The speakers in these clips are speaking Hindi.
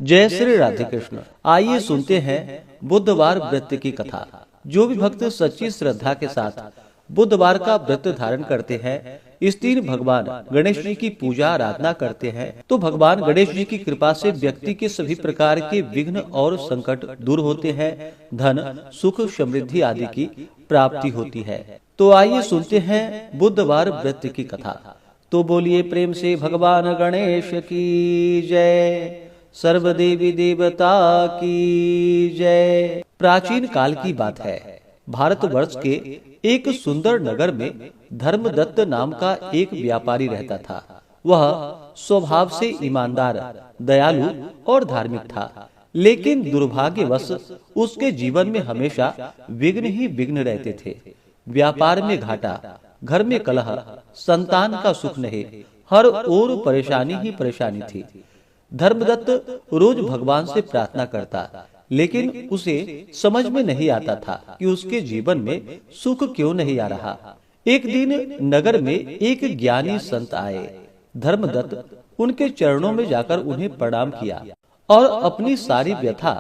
जय श्री राधे कृष्ण। आइए सुनते हैं बुधवार व्रत की कथा। जो भी भक्त सच्ची श्रद्धा के साथ बुधवार का व्रत धारण करते हैं, इस दिन भगवान गणेश जी की पूजा आराधना करते हैं, तो भगवान गणेश जी की कृपा से व्यक्ति के सभी प्रकार के विघ्न और संकट दूर होते हैं, धन सुख समृद्धि आदि की प्राप्ति होती है। तो आइए सुनते हैं बुधवार व्रत की कथा। तो बोलिए प्रेम से भगवान गणेश की जय, सर्वदेवी देवता की जय। प्राचीन काल की बात है। भारतवर्ष के एक सुंदर नगर में धर्मदत्त नाम का एक व्यापारी रहता था। वह स्वभाव से ईमानदार, दयालु और धार्मिक था, लेकिन दुर्भाग्यवश उसके जीवन में हमेशा विघ्न ही विघ्न रहते थे। व्यापार में घाटा, घर में कलह, संतान का सुख नहीं, हर ओर परेशानी ही परेशानी थी। धर्मदत्त रोज भगवान से प्रार्थना करता, लेकिन उसे समझ में नहीं आता था कि उसके जीवन में सुख क्यों नहीं आ रहा। एक दिन नगर में एक ज्ञानी संत आए। धर्मदत्त उनके चरणों में जाकर उन्हें प्रणाम किया और अपनी सारी व्यथा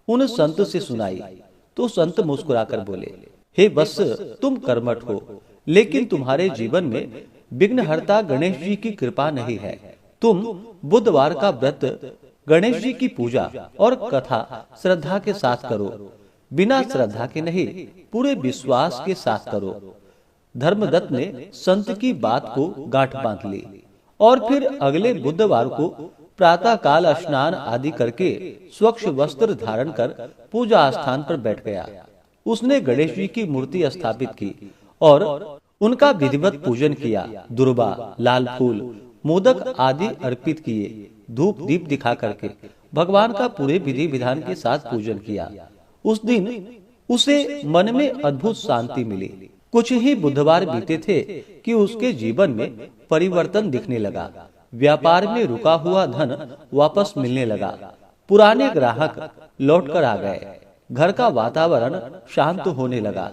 उन संत से सुनाई। तो संत मुस्कुराकर बोले, हे वत्स, तुम कर्मठ हो, लेकिन तुम्हारे जीवन में विघ्नहर्ता गणेश जी की कृपा नहीं है। तुम बुधवार का व्रत, गणेश जी की पूजा और कथा श्रद्धा के साथ करो। बिना श्रद्धा के नहीं, पूरे विश्वास के साथ करो। धर्मदत्त ने संत की बात को गांठ बांध ली और फिर अगले बुधवार को प्रातः काल स्नान आदि करके स्वच्छ वस्त्र धारण कर पूजा स्थान पर बैठ गया। उसने गणेश जी की मूर्ति स्थापित की और उनका विधिवत पूजन किया। दुर्बा, लाल फूल, मोदक आदि अर्पित किए। धूप दीप दिखा करके भगवान का पूरे विधि विधान के साथ पूजन किया। उस दिन उसे मन में अद्भुत शांति मिली। कुछ ही बुधवार बीते थे कि उसके जीवन में परिवर्तन दिखने लगा। व्यापार में रुका हुआ धन वापस मिलने लगा। पुराने ग्राहक लौटकर आ गए। घर का वातावरण शांत होने लगा।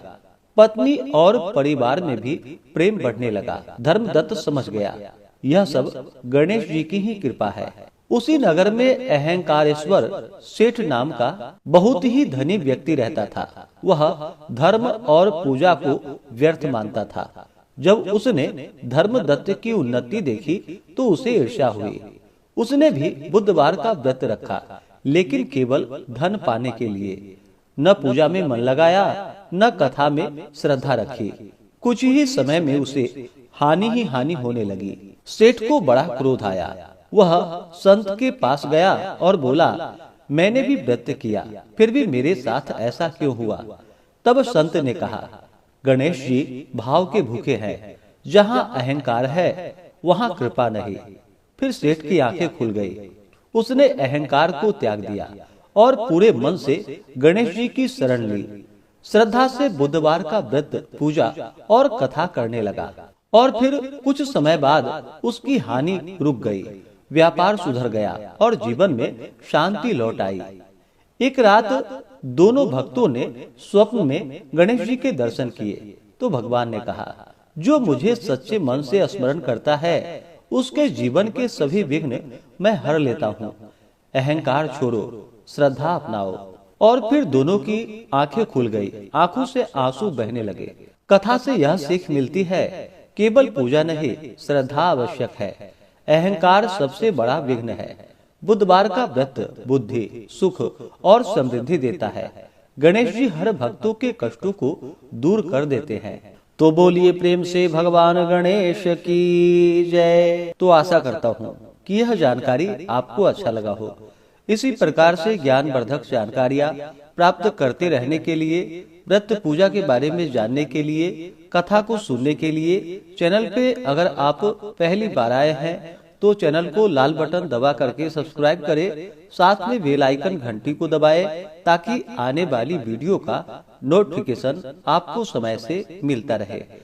पत्नी और परिवार में भी प्रेम बढ़ने लगा। धर्मदत्त समझ गया, यह सब गणेश जी की ही कृपा है। उसी नगर में अहंकारेश्वर सेठ नाम का बहुत ही धनी व्यक्ति रहता था। वह धर्म और पूजा को व्यर्थ मानता था। जब उसने धर्मदत्त की उन्नति देखी तो उसे ईर्ष्या हुई। उसने भी बुधवार का व्रत रखा, लेकिन केवल धन पाने के लिए। न पूजा में मन लगाया, न कथा में श्रद्धा रखी। कुछ ही समय में उसे हानि ही हानि होने लगी। सेठ को बड़ा क्रोध आया। वह संत के पास गया और बोला, मैंने भी व्रत किया, फिर भी मेरे साथ ऐसा क्यों हुआ? तब संत ने कहा, गणेश जी भाव के भूखे हैं। जहाँ अहंकार है वहाँ कृपा नहीं। फिर सेठ की आंखें खुल गई। उसने अहंकार को त्याग दिया और पूरे मन से गणेश जी की शरण ली। श्रद्धा से बुधवार का व्रत, पूजा और कथा करने लगा। और फिर कुछ समय बाद उसकी हानि रुक गई। व्यापार सुधर गया और जीवन में शांति लौट आई। एक रात दोनों भक्तों ने स्वप्न में गणेश जी के दर्शन किए। तो भगवान ने कहा, जो मुझे सच्चे मन से स्मरण करता है, उसके जीवन के सभी विघ्न मैं हर लेता हूँ। अहंकार छोड़ो, श्रद्धा अपनाओ। और फिर दोनों की आंखें खुल गई। आंखों से आंसू बहने लगे। कथा से यह सीख मिलती है, केवल पूजा नहीं, श्रद्धा आवश्यक है। अहंकार सबसे बड़ा विघ्न है। बुधवार का व्रत बुद्धि, सुख और समृद्धि देता है। गणेश जी हर भक्तों के कष्टों को दूर कर देते हैं। तो बोलिए प्रेम से भगवान गणेश की जय। तो आशा करता हूँ कि यह जानकारी आपको अच्छा लगा हो। इसी प्रकार से ज्ञानवर्धक जानकारियाँ प्राप्त करते रहने के लिए, व्रत पूजा के बारे में जानने के लिए, कथा को सुनने के लिए चैनल पे अगर आप पहली बार आए हैं तो चैनल को लाल बटन दबा करके सब्सक्राइब करें। साथ में बेल आइकन घंटी को दबाएं, ताकि आने वाली वीडियो का नोटिफिकेशन आपको समय से मिलता रहे।